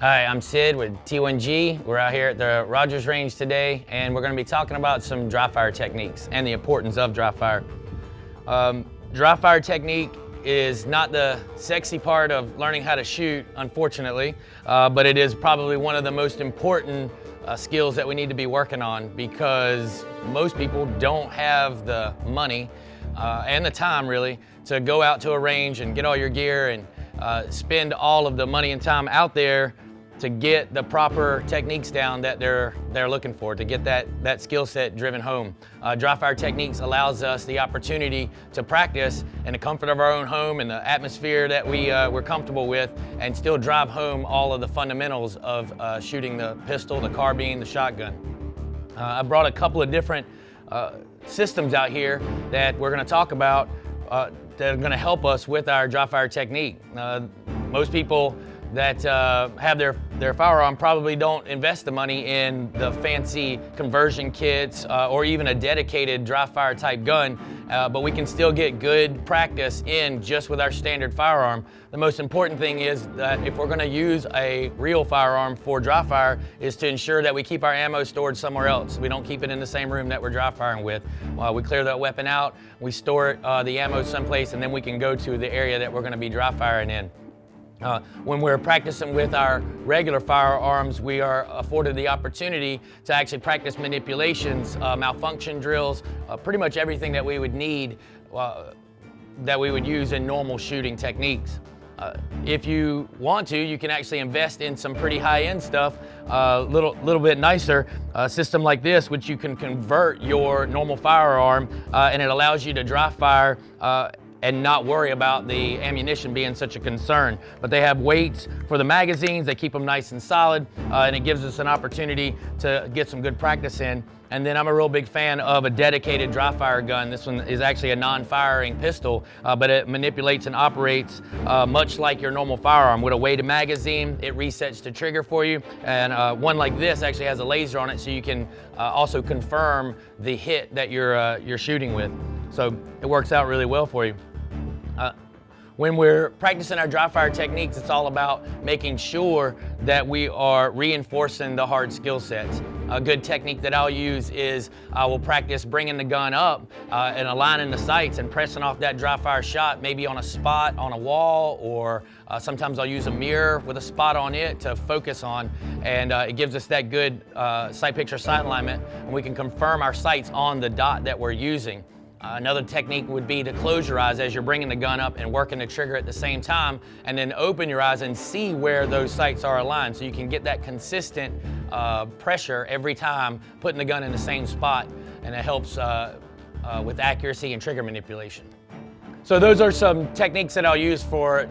Hi, I'm Sid with T1G. We're out here at the Rogers range today, and we're going to be talking about some dry fire techniques and the importance of dry fire. Dry fire technique is not the sexy part of learning how to shoot, unfortunately, but it is probably one of the most important skills that we need to be working on, because most people don't have the money and the time really to go out to a range and get all your gear and spend all of the money and time out there to get the proper techniques down that they're looking for, to get that skill set driven home. Dry fire techniques allows us the opportunity to practice in the comfort of our own home and the atmosphere that we're comfortable with, and still drive home all of the fundamentals of shooting the pistol, the carbine, the shotgun. I brought a couple of different systems out here that we're going to talk about that are going to help us with our dry fire technique. Most people that have their firearm probably don't invest the money in the fancy conversion kits or even a dedicated dry fire type gun, but we can still get good practice in just with our standard firearm. The most important thing is that if we're going to use a real firearm for dry fire is to ensure that we keep our ammo stored somewhere else. We don't keep it in the same room that we're dry firing with. We clear that weapon out, we store the ammo someplace, and then we can go to the area that we're going to be dry firing in. When we're practicing with our regular firearms, we are afforded the opportunity to actually practice manipulations, malfunction drills, pretty much everything that we would need, that we would use in normal shooting techniques. If you want to, you can actually invest in some pretty high-end stuff, little bit nicer, a system like this, which you can convert your normal firearm, and it allows you to dry fire and not worry about the ammunition being such a concern. But they have weights for the magazines, they keep them nice and solid, and it gives us an opportunity to get some good practice in. And then I'm a real big fan of a dedicated dry fire gun. This one is actually a non-firing pistol, but it manipulates and operates much like your normal firearm. With a weighted magazine, it resets the trigger for you. And one like this actually has a laser on it, so you can also confirm the hit that you're shooting with. So it works out really well for you. When we're practicing our dry fire techniques, it's all about making sure that we are reinforcing the hard skill sets. A good technique that I'll use is I will practice bringing the gun up and aligning the sights and pressing off that dry fire shot, maybe on a spot on a wall, or sometimes I'll use a mirror with a spot on it to focus on, and it gives us that good sight picture sight alignment, and we can confirm our sights on the dot that we're using. Another technique would be to close your eyes as you're bringing the gun up and working the trigger at the same time, and then open your eyes and see where those sights are aligned, so you can get that consistent pressure every time putting the gun in the same spot, and it helps with accuracy and trigger manipulation. So those are some techniques that I'll use for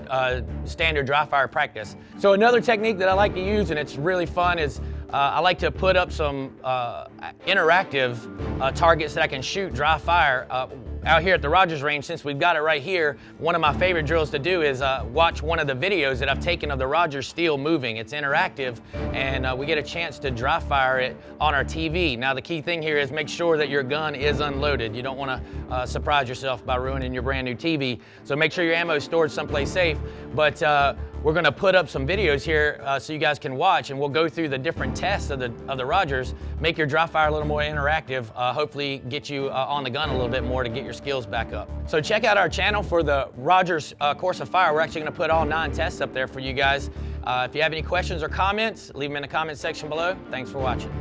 standard dry fire practice. So another technique that I like to use, and it's really fun, is I like to put up some interactive targets that I can shoot dry fire. Out here at the Rogers range, since we've got it right here, one of my favorite drills to do is watch one of the videos that I've taken of the Rogers steel moving. It's interactive, and we get a chance to dry fire it on our TV. Now the key thing here is make sure that your gun is unloaded. You don't want to surprise yourself by ruining your brand new TV. So make sure your ammo is stored someplace safe. But we're going to put up some videos here so you guys can watch, and we'll go through the different tests of the Rogers, make your dry fire a little more interactive, hopefully get you on the gun a little bit more to get your skills back up. So check out our channel for the Rogers course of fire. We're actually going to put all 9 tests up there for you guys. If you have any questions or comments, leave them in the comment section below. Thanks for watching.